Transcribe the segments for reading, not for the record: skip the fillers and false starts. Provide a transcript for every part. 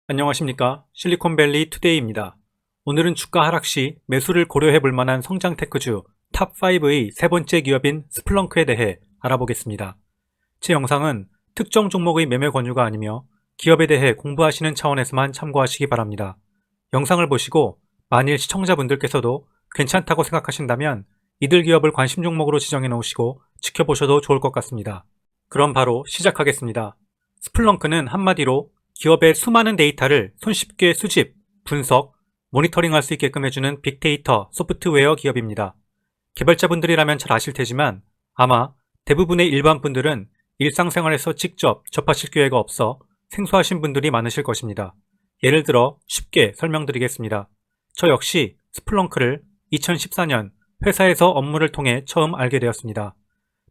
안녕하십니까. 실리콘밸리 투데이입니다. 오늘은 주가 하락 시 매수를 고려해 볼 만한 성장 테크주 탑5의 세 번째 기업인 스플렁크에 대해 알아보겠습니다. 제 영상은 특정 종목의 매매 권유가 아니며 기업에 대해 공부하시는 차원에서만 참고하시기 바랍니다. 영상을 보시고 만일 시청자분들께서도 괜찮다고 생각하신다면 이들 기업을 관심 종목으로 지정해 놓으시고 지켜보셔도 좋을 것 같습니다. 그럼 바로 시작하겠습니다. 스플렁크는 한마디로 기업의 수많은 데이터를 손쉽게 수집, 분석, 모니터링할 수 있게끔 해주는 빅데이터 소프트웨어 기업입니다. 개발자분들이라면 잘 아실 테지만 아마 대부분의 일반 분들은 일상생활에서 직접 접하실 기회가 없어 생소하신 분들이 많으실 것입니다. 예를 들어 쉽게 설명드리겠습니다. 저 역시 스플렁크를 2014년 회사에서 업무를 통해 처음 알게 되었습니다.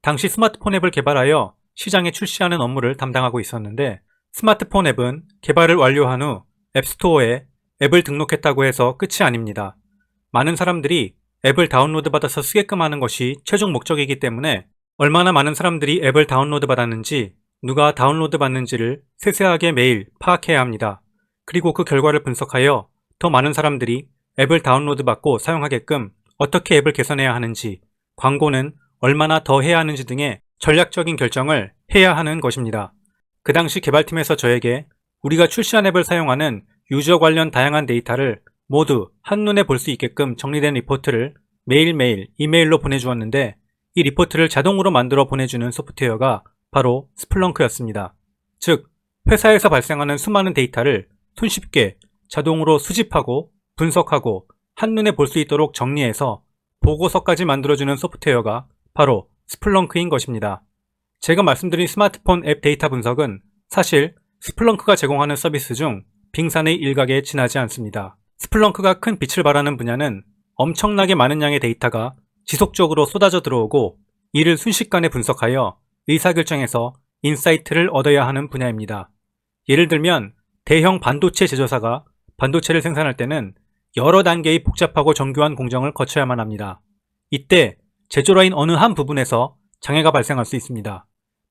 당시 스마트폰 앱을 개발하여 시장에 출시하는 업무를 담당하고 있었는데 스마트폰 앱은 개발을 완료한 후 앱스토어에 앱을 등록했다고 해서 끝이 아닙니다. 많은 사람들이 앱을 다운로드 받아서 쓰게끔 하는 것이 최종 목적이기 때문에 얼마나 많은 사람들이 앱을 다운로드 받았는지, 누가 다운로드 받는지를 세세하게 매일 파악해야 합니다. 그리고 그 결과를 분석하여 더 많은 사람들이 앱을 다운로드 받고 사용하게끔 어떻게 앱을 개선해야 하는지, 광고는 얼마나 더 해야 하는지 등의 전략적인 결정을 해야 하는 것입니다. 그 당시 개발팀에서 저에게 우리가 출시한 앱을 사용하는 유저 관련 다양한 데이터를 모두 한눈에 볼 수 있게끔 정리된 리포트를 매일매일 이메일로 보내주었는데, 이 리포트를 자동으로 만들어 보내주는 소프트웨어가 바로 스플렁크였습니다. 즉, 회사에서 발생하는 수많은 데이터를 손쉽게 자동으로 수집하고 분석하고 한눈에 볼 수 있도록 정리해서 보고서까지 만들어주는 소프트웨어가 바로 스플렁크인 것입니다. 제가 말씀드린 스마트폰 앱 데이터 분석은 사실 스플렁크가 제공하는 서비스 중 빙산의 일각에 지나지 않습니다. 스플렁크가 큰 빛을 발하는 분야는 엄청나게 많은 양의 데이터가 지속적으로 쏟아져 들어오고 이를 순식간에 분석하여 의사결정에서 인사이트를 얻어야 하는 분야입니다. 예를 들면 대형 반도체 제조사가 반도체를 생산할 때는 여러 단계의 복잡하고 정교한 공정을 거쳐야만 합니다. 이때 제조라인 어느 한 부분에서 장애가 발생할 수 있습니다.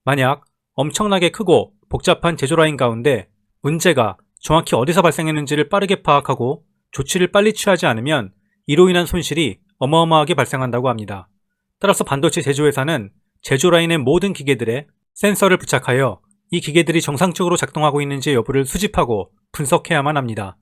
만약 엄청나게 크고 복잡한 제조라인 가운데 문제가 정확히 어디서 발생했는지를 빠르게 파악하고 조치를 빨리 취하지 않으면 이로 인한 손실이 어마어마하게 발생한다고 합니다. 따라서 반도체 제조회사는 제조라인의 모든 기계들에 센서를 부착하여 이 기계들이 정상적으로 작동하고 있는지 여부를 수집하고 분석해야만 합니다.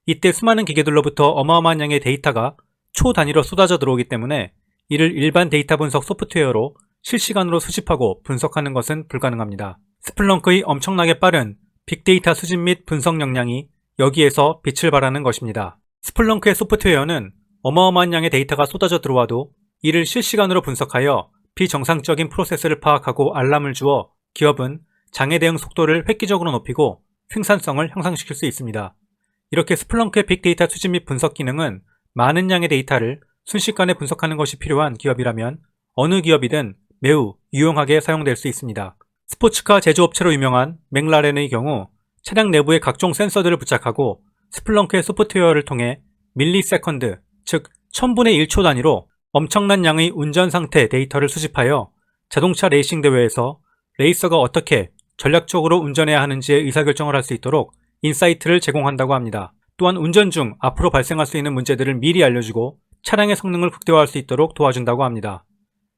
이때 수많은 기계들로부터 어마어마한 양의 데이터가 초단위로 쏟아져 들어오기 때문에 이를 일반 데이터 분석 소프트웨어로 실시간으로 수집하고 분석하는 것은 불가능합니다. 스플렁크의 엄청나게 빠른 빅데이터 수집 및 분석 역량이 여기에서 빛을 발하는 것입니다. 스플렁크의 소프트웨어는 어마어마한 양의 데이터가 쏟아져 들어와도 이를 실시간으로 분석하여 비정상적인 프로세스를 파악하고 알람을 주어 기업은 장애 대응 속도를 획기적으로 높이고 생산성을 향상시킬 수 있습니다. 이렇게 스플렁크의 빅데이터 수집 및 분석 기능은 많은 양의 데이터를 순식간에 분석하는 것이 필요한 기업이라면 어느 기업이든 매우 유용하게 사용될 수 있습니다. 스포츠카 제조업체로 유명한 맥라렌의 경우 차량 내부에 각종 센서들을 부착하고 스플렁크의 소프트웨어를 통해 밀리세컨드, 즉 1000분의 1초 단위로 엄청난 양의 운전 상태 데이터를 수집하여 자동차 레이싱 대회에서 레이서가 어떻게 전략적으로 운전해야 하는지의 의사결정을 할 수 있도록 인사이트를 제공한다고 합니다. 또한 운전 중 앞으로 발생할 수 있는 문제들을 미리 알려주고 차량의 성능을 극대화할 수 있도록 도와준다고 합니다.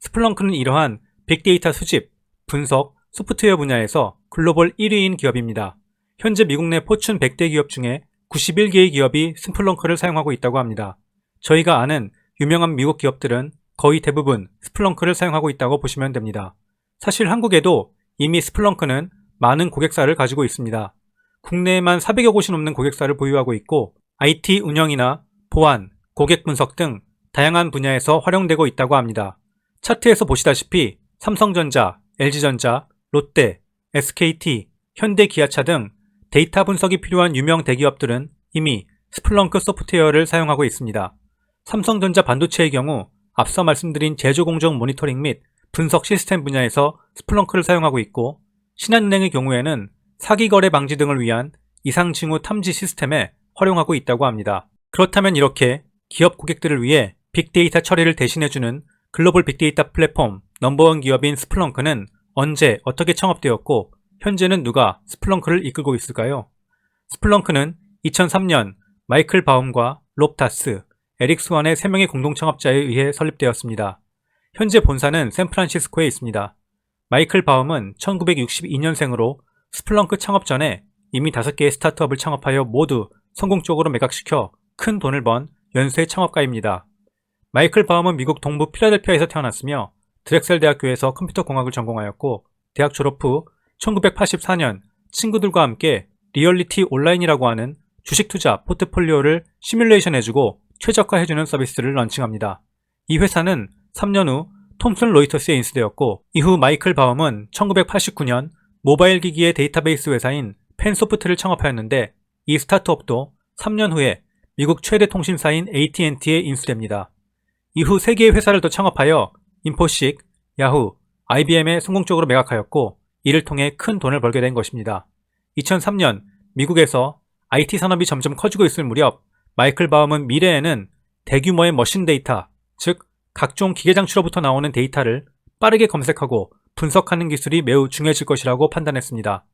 스플렁크는 이러한 빅데이터 수집, 분석, 소프트웨어 분야에서 글로벌 1위인 기업입니다. 현재 미국 내 포춘 100대 기업 중에 91개의 기업이 스플렁크를 사용하고 있다고 합니다. 저희가 아는 유명한 미국 기업들은 거의 대부분 스플렁크를 사용하고 있다고 보시면 됩니다. 사실 한국에도 이미 스플렁크는 많은 고객사를 가지고 있습니다. 국내에만 400여 곳이 넘는 고객사를 보유하고 있고 IT 운영이나 보안, 고객 분석 등 다양한 분야에서 활용되고 있다고 합니다. 차트에서 보시다시피 삼성전자, LG전자, 롯데, SKT, 현대기아차 등 데이터 분석이 필요한 유명 대기업들은 이미 스플렁크 소프트웨어를 사용하고 있습니다. 삼성전자 반도체의 경우 앞서 말씀드린 제조 공정 모니터링 및 분석 시스템 분야에서 스플렁크를 사용하고 있고, 신한은행의 경우에는 사기 거래 방지 등을 위한 이상 징후 탐지 시스템에 활용하고 있다고 합니다. 그렇다면 이렇게 기업 고객들을 위해 빅데이터 처리를 대신해주는 글로벌 빅데이터 플랫폼 넘버원 기업인 스플렁크는 언제 어떻게 창업되었고 현재는 누가 스플렁크를 이끌고 있을까요? 스플렁크는 2003년 마이클 바움과 롭 다스, 에릭 스완의 3명의 공동창업자에 의해 설립되었습니다. 현재 본사는 샌프란시스코에 있습니다. 마이클 바움은 1962년생으로 스플렁크 창업 전에 이미 5개의 스타트업을 창업하여 모두 성공적으로 매각시켜 큰 돈을 번 연쇄 창업가입니다. 마이클 바움은 미국 동부 필라델피아에서 태어났으며 드렉셀 대학교에서 컴퓨터 공학을 전공하였고 대학 졸업 후 1984년 친구들과 함께 리얼리티 온라인이라고 하는 주식 투자 포트폴리오를 시뮬레이션 해주고 최적화해주는 서비스를 런칭합니다. 이 회사는 3년 후 톰슨 로이터스에 인수되었고 이후 마이클 바움은 1989년 모바일 기기의 데이터베이스 회사인 펜소프트를 창업하였는데 이 스타트업도 3년 후에 미국 최대 통신사인 AT&T에 인수됩니다. 이후 3개의 회사를 더 창업하여 인포식, 야후, IBM에 성공적으로 매각하였고 이를 통해 큰 돈을 벌게 된 것입니다. 2003년 미국에서 IT 산업이 점점 커지고 있을 무렵 마이클 바움은 미래에는 대규모의 머신 데이터, 즉 각종 기계 장치로부터 나오는 데이터를 빠르게 검색하고 분석하는 기술이 매우 중요해질 것이라고 판단했습니다.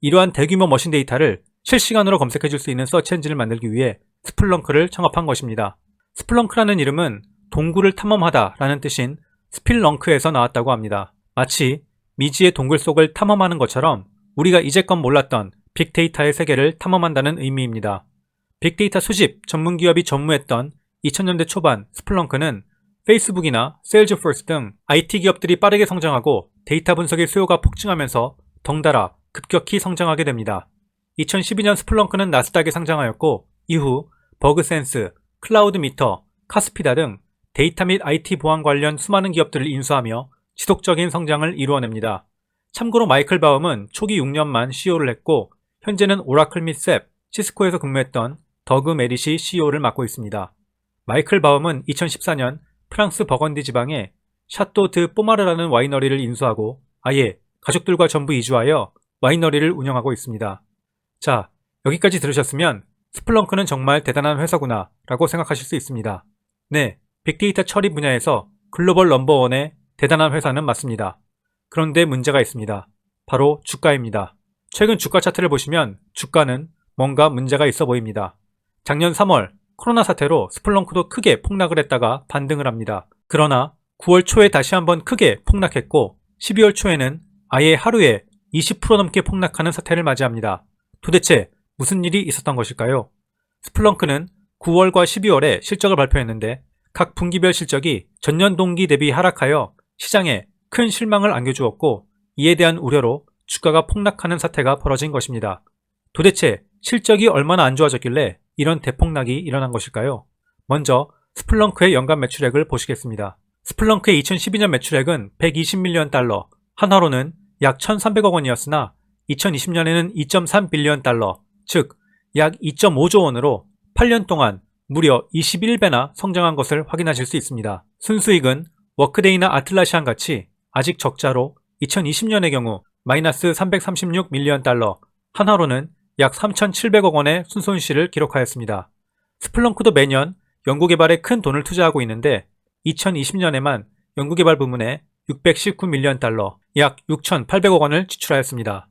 이러한 대규모 머신 데이터를 실시간으로 검색해줄 수 있는 서치 엔진을 만들기 위해 스플렁크를 창업한 것입니다. 스플렁크라는 이름은 동굴을 탐험하다 라는 뜻인 스필렁크에서 나왔다고 합니다. 마치 미지의 동굴 속을 탐험하는 것처럼 우리가 이제껏 몰랐던 빅데이터의 세계를 탐험한다는 의미입니다. 빅데이터 수집 전문 기업이 전무했던 2000년대 초반 스플렁크는 페이스북이나 세일즈포스 등 IT 기업들이 빠르게 성장하고 데이터 분석의 수요가 폭증하면서 덩달아 급격히 성장하게 됩니다. 2012년 스플렁크는 나스닥에 상장하였고 이후 버그센스, 클라우드미터, 카스피다 등 데이터 및 IT 보안 관련 수많은 기업들을 인수하며 지속적인 성장을 이루어냅니다. 참고로 마이클 바움은 초기 6년만 CEO를 했고 현재는 오라클 및 셉, 시스코에서 근무했던 더그 메릿이 CEO를 맡고 있습니다. 마이클 바움은 2014년 프랑스 버건디 지방에 샤또 드 포마르라는 와이너리를 인수하고 아예 가족들과 전부 이주하여 와이너리를 운영하고 있습니다. 자, 여기까지 들으셨으면 스플렁크는 정말 대단한 회사구나 라고 생각하실 수 있습니다. 네, 빅데이터 처리 분야에서 글로벌 넘버원의 대단한 회사는 맞습니다. 그런데 문제가 있습니다. 바로 주가입니다. 최근 주가 차트를 보시면 주가는 뭔가 문제가 있어 보입니다. 작년 3월 코로나 사태로 스플렁크도 크게 폭락을 했다가 반등을 합니다. 그러나 9월 초에 다시 한번 크게 폭락했고 12월 초에는 아예 하루에 20% 넘게 폭락하는 사태를 맞이합니다. 도대체 무슨 일이 있었던 것일까요? 스플렁크는 9월과 12월에 실적을 발표했는데 각 분기별 실적이 전년 동기 대비 하락하여 시장에 큰 실망을 안겨주었고 이에 대한 우려로 주가가 폭락하는 사태가 벌어진 것입니다. 도대체 실적이 얼마나 안 좋아졌길래 이런 대폭락이 일어난 것일까요? 먼저 스플렁크의 연간 매출액을 보시겠습니다. 스플렁크의 2012년 매출액은 120밀리언 달러, 한화로는 약 1,300억 원이었으나 2020년에는 2.3 빌리언 달러, 즉 약 2.5조 원으로 8년 동안 무려 21배나 성장한 것을 확인하실 수 있습니다. 순수익은 워크데이나 아틀라시안 같이 아직 적자로 2020년의 경우 마이너스 336 밀리언 달러, 한화로는 약 3,700억 원의 순손실을 기록하였습니다. 스플렁크도 매년 연구개발에 큰 돈을 투자하고 있는데 2020년에만 연구개발 부문에 619 밀리언 달러, 약 6,800억 원을 지출하였습니다.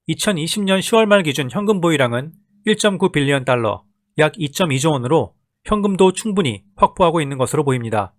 2020년 10월 말 기준 현금 보유량은 1.9 빌리언 달러, 약 2.2조 원으로 현금도 충분히 확보하고 있는 것으로 보입니다.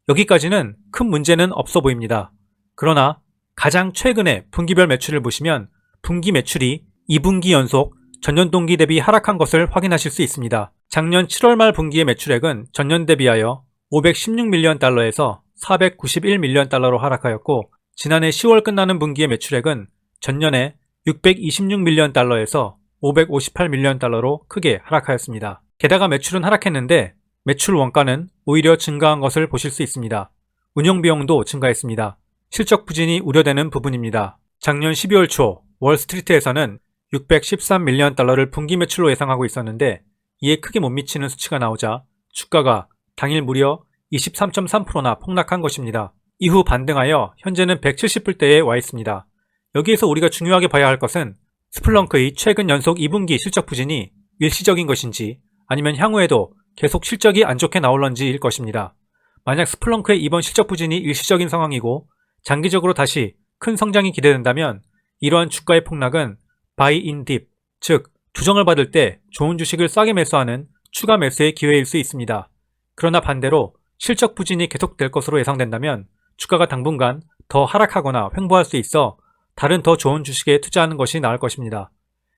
여기까지는 큰 문제는 없어 보입니다. 그러나 가장 최근에 분기별 매출을 보시면 분기 매출이 2분기 연속 전년 동기 대비 하락한 것을 확인하실 수 있습니다. 작년 7월 말 분기의 매출액은 전년 대비하여 516밀리언 달러에서 491밀리언 달러로 하락하였고 지난해 10월 끝나는 분기의 매출액은 전년에 626밀리언 달러에서 558밀리언 달러로 크게 하락하였습니다. 게다가 매출은 하락했는데 매출 원가는 오히려 증가한 것을 보실 수 있습니다. 운영비용도 증가했습니다. 실적 부진이 우려되는 부분입니다. 작년 12월 초 월스트리트에서는 613밀리언 달러를 분기 매출로 예상하고 있었는데 이에 크게 못 미치는 수치가 나오자 주가가 당일 무려 23.3%나 폭락한 것입니다. 이후 반등하여 현재는 170불대에 와 있습니다. 여기에서 우리가 중요하게 봐야 할 것은 스플렁크의 최근 연속 2분기 실적 부진이 일시적인 것인지 아니면 향후에도 계속 실적이 안 좋게 나올런지일 것입니다. 만약 스플렁크의 이번 실적 부진이 일시적인 상황이고 장기적으로 다시 큰 성장이 기대된다면 이러한 주가의 폭락은 buy in dip, 즉 조정을 받을 때 좋은 주식을 싸게 매수하는 추가 매수의 기회일 수 있습니다. 그러나 반대로 실적 부진이 계속될 것으로 예상된다면 주가가 당분간 더 하락하거나 횡보할 수 있어 다른 더 좋은 주식에 투자하는 것이 나을 것입니다.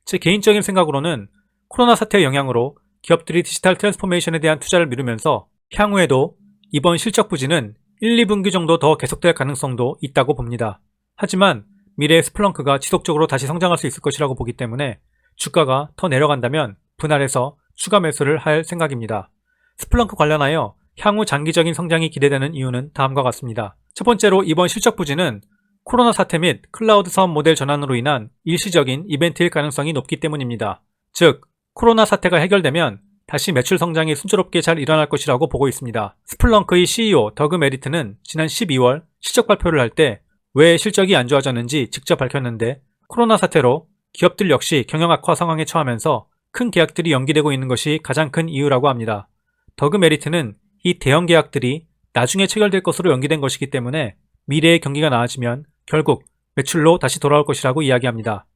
제 개인적인 생각으로는 코로나 사태의 영향으로 기업들이 디지털 트랜스포메이션에 대한 투자를 미루면서 향후에도 이번 실적 부진은 1, 2분기 정도 더 계속될 가능성도 있다고 봅니다. 하지만 미래의 스플렁크가 지속적으로 다시 성장할 수 있을 것이라고 보기 때문에 주가가 더 내려간다면 분할해서 추가 매수를 할 생각입니다. 스플렁크 관련하여 향후 장기적인 성장이 기대되는 이유는 다음과 같습니다. 첫 번째로 이번 실적 부진은 코로나 사태 및 클라우드 사업 모델 전환으로 인한 일시적인 이벤트일 가능성이 높기 때문입니다. 즉, 코로나 사태가 해결되면 다시 매출 성장이 순조롭게 잘 일어날 것이라고 보고 있습니다. 스플렁크의 CEO 더그 메리트는 지난 12월 실적 발표를 할 때 왜 실적이 안 좋아졌는지 직접 밝혔는데 코로나 사태로 기업들 역시 경영 악화 상황에 처하면서 큰 계약들이 연기되고 있는 것이 가장 큰 이유라고 합니다. 더그 메리트는 이 대형 계약들이 나중에 체결될 것으로 연기된 것이기 때문에 미래의 경기가 나아지면 결국 매출로 다시 돌아올 것이라고 이야기합니다.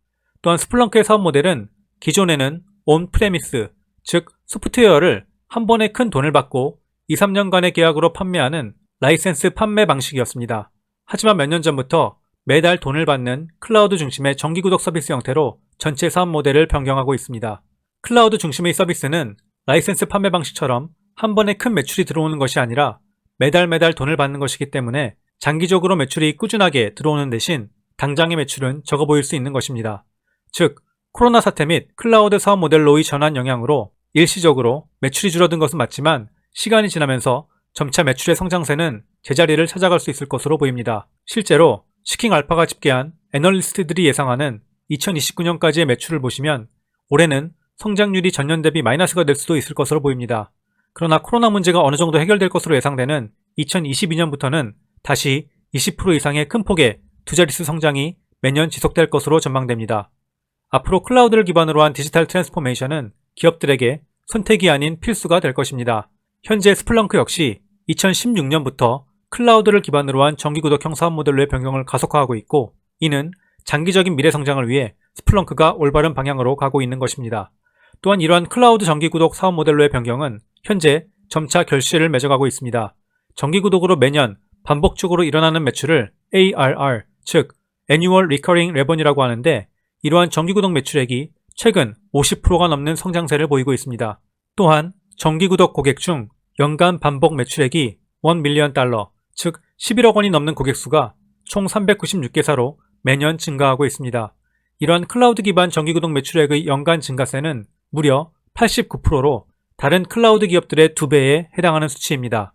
또한 스플렁크의 사업 모델은 기존에는 온 프레미스, 즉 소프트웨어를 한 번에 큰 돈을 받고 2, 3년간의 계약으로 판매하는 라이센스 판매 방식이었습니다. 하지만 몇 년 전부터 매달 돈을 받는 클라우드 중심의 정기구독 서비스 형태로 전체 사업 모델을 변경하고 있습니다. 클라우드 중심의 서비스는 라이센스 판매 방식처럼 한 번에 큰 매출이 들어오는 것이 아니라 매달 돈을 받는 것이기 때문에 장기적으로 매출이 꾸준하게 들어오는 대신 당장의 매출은 적어 보일 수 있는 것입니다. 즉, 코로나 사태 및 클라우드 사업 모델로의 전환 영향으로 일시적으로 매출이 줄어든 것은 맞지만 시간이 지나면서 점차 매출의 성장세는 제자리를 찾아갈 수 있을 것으로 보입니다. 실제로 시킹 알파가 집계한 애널리스트들이 예상하는 2029년까지의 매출을 보시면 올해는 성장률이 전년 대비 마이너스가 될 수도 있을 것으로 보입니다. 그러나 코로나 문제가 어느 정도 해결될 것으로 예상되는 2022년부터는 다시 20% 이상의 큰 폭의 두 자릿수 성장이 매년 지속될 것으로 전망됩니다. 앞으로 클라우드를 기반으로 한 디지털 트랜스포메이션은 기업들에게 선택이 아닌 필수가 될 것입니다. 현재 스플렁크 역시 2016년부터 클라우드를 기반으로 한 정기구독형 사업 모델로의 변경을 가속화하고 있고 이는 장기적인 미래 성장을 위해 스플렁크가 올바른 방향으로 가고 있는 것입니다. 또한 이러한 클라우드 정기구독 사업 모델로의 변경은 현재 점차 결실을 맺어가고 있습니다. 정기구독으로 매년 반복적으로 일어나는 매출을 ARR, 즉 Annual Recurring Revenue라고 하는데 이러한 정기구독 매출액이 최근 50%가 넘는 성장세를 보이고 있습니다. 또한 정기구독 고객 중 연간 반복 매출액이 $1 million, 즉 11억 원이 넘는 고객수가 총 396개사로 매년 증가하고 있습니다. 이러한 클라우드 기반 정기구독 매출액의 연간 증가세는 무려 89%로 다른 클라우드 기업들의 2배에 해당하는 수치입니다.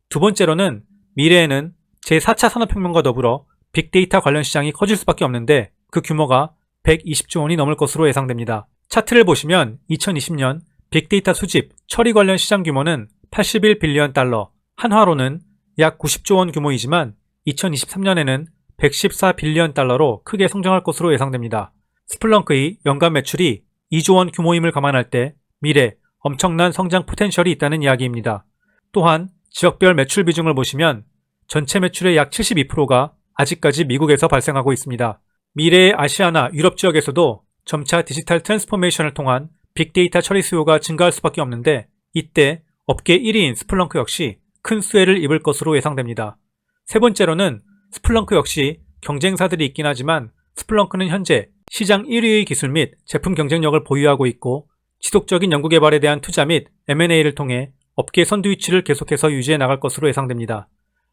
두 번째로는 미래에는 제4차 산업혁명과 더불어 빅데이터 관련 시장이 커질 수밖에 없는데 그 규모가 120조 원이 넘을 것으로 예상됩니다. 차트를 보시면 2020년 빅데이터 수집, 처리 관련 시장 규모는 81빌리언 달러, 한화로는 약 90조 원 규모이지만 2023년에는 114빌리언 달러로 크게 성장할 것으로 예상됩니다. 스플렁크의 연간 매출이 2조 원 규모임을 감안할 때 미래 엄청난 성장 포텐셜이 있다는 이야기입니다. 또한 지역별 매출 비중을 보시면 전체 매출의 약 72%가 아직까지 미국에서 발생하고 있습니다. 미래의 아시아나 유럽 지역에서도 점차 디지털 트랜스포메이션을 통한 빅데이터 처리 수요가 증가할 수밖에 없는데 이때 업계 1위인 스플렁크 역시 큰 수혜를 입을 것으로 예상됩니다. 세 번째로는 스플렁크 역시 경쟁사들이 있긴 하지만 스플렁크는 현재 시장 1위의 기술 및 제품 경쟁력을 보유하고 있고 지속적인 연구개발에 대한 투자 및 M&A를 통해 업계 선두 위치를 계속해서 유지해 나갈 것으로 예상됩니다.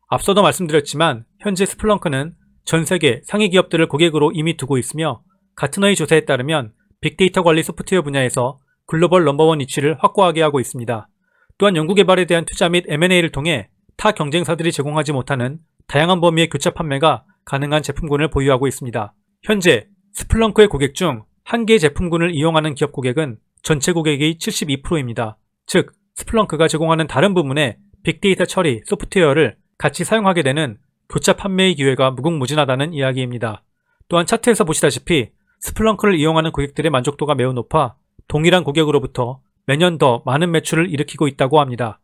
앞서도 말씀드렸지만 현재 스플렁크는 전 세계 상위 기업들을 고객으로 이미 두고 있으며 가트너의 조사에 따르면 빅데이터 관리 소프트웨어 분야에서 글로벌 넘버원 위치를 확고하게 하고 있습니다. 또한 연구개발에 대한 투자 및 M&A를 통해 타 경쟁사들이 제공하지 못하는 다양한 범위의 교차 판매가 가능한 제품군을 보유하고 있습니다. 현재 스플렁크의 고객 중 한 개의 제품군을 이용하는 기업 고객은 전체 고객의 72%입니다. 즉, 스플렁크가 제공하는 다른 부문의 빅데이터 처리 소프트웨어를 같이 사용하게 되는 교차 판매의 기회가 무궁무진하다는 이야기입니다. 또한 차트에서 보시다시피 스플렁크를 이용하는 고객들의 만족도가 매우 높아 동일한 고객으로부터 매년 더 많은 매출을 일으키고 있다고 합니다.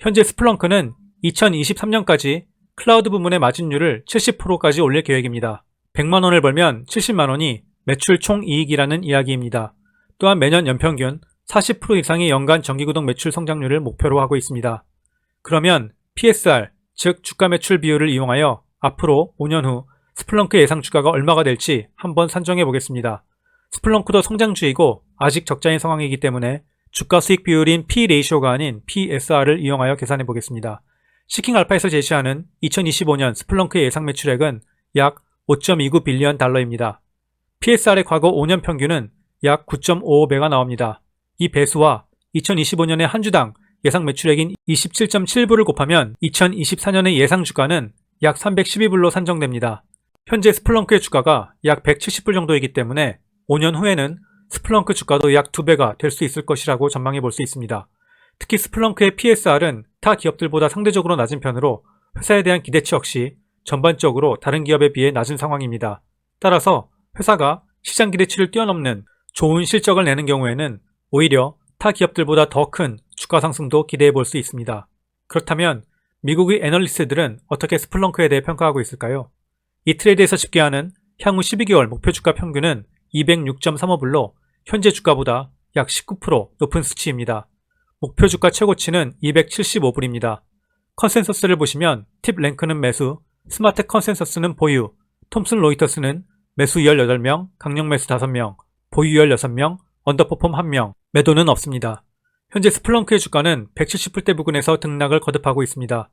현재 스플렁크는 2023년까지 클라우드 부문의 마진율을 70%까지 올릴 계획입니다. 100만 원을 벌면 70만 원이 매출 총이익이라는 이야기입니다. 또한 매년 연평균 40% 이상의 연간 정기구독 매출 성장률을 목표로 하고 있습니다. 그러면 PSR, 즉 주가 매출 비율을 이용하여 앞으로 5년 후 스플렁크 예상 주가가 얼마가 될지 한번 산정해 보겠습니다. 스플렁크도 성장주이고 아직 적자인 상황이기 때문에 주가 수익 비율인 P-레이쇼가 아닌 PSR을 이용하여 계산해 보겠습니다. 시킹알파에서 제시하는 2025년 스플렁크의 예상 매출액은 약 5.29 빌리언 달러입니다. PSR의 과거 5년 평균은 약 9.55배가 나옵니다. 이 배수와 2025년의 한 주당 예상 매출액인 27.7불을 곱하면 2024년의 예상 주가는 약 312불로 산정됩니다. 현재 스플렁크의 주가가 약 170불 정도이기 때문에 5년 후에는 스플렁크 주가도 약 2배가 될 수 있을 것이라고 전망해 볼 수 있습니다. 특히 스플렁크의 PSR은 타 기업들보다 상대적으로 낮은 편으로 회사에 대한 기대치 역시 전반적으로 다른 기업에 비해 낮은 상황입니다. 따라서 회사가 시장 기대치를 뛰어넘는 좋은 실적을 내는 경우에는 오히려 타 기업들보다 더 큰 주가 상승도 기대해 볼 수 있습니다. 그렇다면 미국의 애널리스트들은 어떻게 스플렁크에 대해 평가하고 있을까요? 이 트레이드에서 집계하는 향후 12개월 목표 주가 평균은 206.35불로 현재 주가보다 약 19% 높은 수치입니다. 목표 주가 최고치는 275불입니다. 컨센서스를 보시면 팁 랭크는 매수, 스마트 컨센서스는 보유, 톰슨 로이터스는 매수 18명, 강력 매수 5명, 보유 16명, 언더퍼폼 1명, 매도는 없습니다. 현재 스플렁크의 주가는 170불대 부근에서 등락을 거듭하고 있습니다.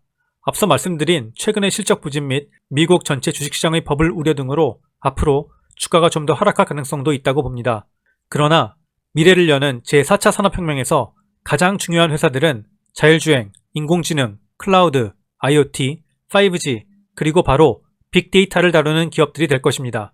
앞서 말씀드린 최근의 실적 부진 및 미국 전체 주식시장의 버블 우려 등으로 앞으로 주가가 좀 더 하락할 가능성도 있다고 봅니다. 그러나 미래를 여는 제4차 산업혁명에서 가장 중요한 회사들은 자율주행, 인공지능, 클라우드, IoT, 5G, 그리고 바로 빅데이터를 다루는 기업들이 될 것입니다.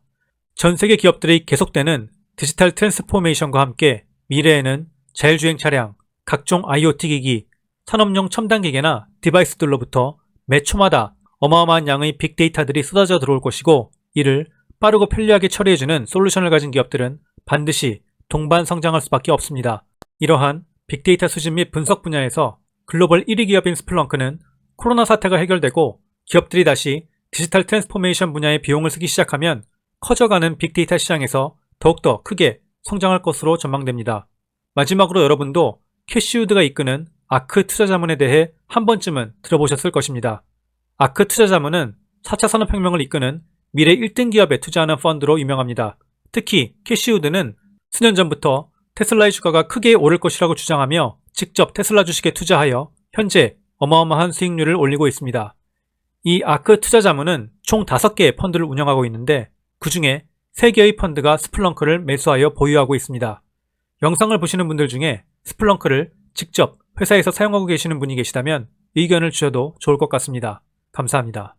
전 세계 기업들의 계속되는 디지털 트랜스포메이션과 함께 미래에는 자율주행 차량, 각종 IoT 기기, 산업용 첨단 기계나 디바이스들로부터 매 초마다 어마어마한 양의 빅데이터들이 쏟아져 들어올 것이고 이를 빠르고 편리하게 처리해주는 솔루션을 가진 기업들은 반드시 동반 성장할 수밖에 없습니다. 이러한 빅데이터 수집 및 분석 분야에서 글로벌 1위 기업인 스플렁크는 코로나 사태가 해결되고 기업들이 다시 디지털 트랜스포메이션 분야에 비용을 쓰기 시작하면 커져가는 빅데이터 시장에서 더욱더 크게 성장할 것으로 전망됩니다. 마지막으로 여러분도 캐시우드가 이끄는 아크 투자자문에 대해 한 번쯤은 들어보셨을 것입니다. 아크 투자자문은 4차 산업혁명을 이끄는 미래 1등 기업에 투자하는 펀드로 유명합니다. 특히 캐시우드는 수년 전부터 테슬라의 주가가 크게 오를 것이라고 주장하며 직접 테슬라 주식에 투자하여 현재 어마어마한 수익률을 올리고 있습니다. 이 아크 투자자문은 총 5개의 펀드를 운영하고 있는데 그 중에 3개의 펀드가 스플렁크를 매수하여 보유하고 있습니다. 영상을 보시는 분들 중에 스플렁크를 직접 회사에서 사용하고 계시는 분이 계시다면 의견을 주셔도 좋을 것 같습니다. 감사합니다.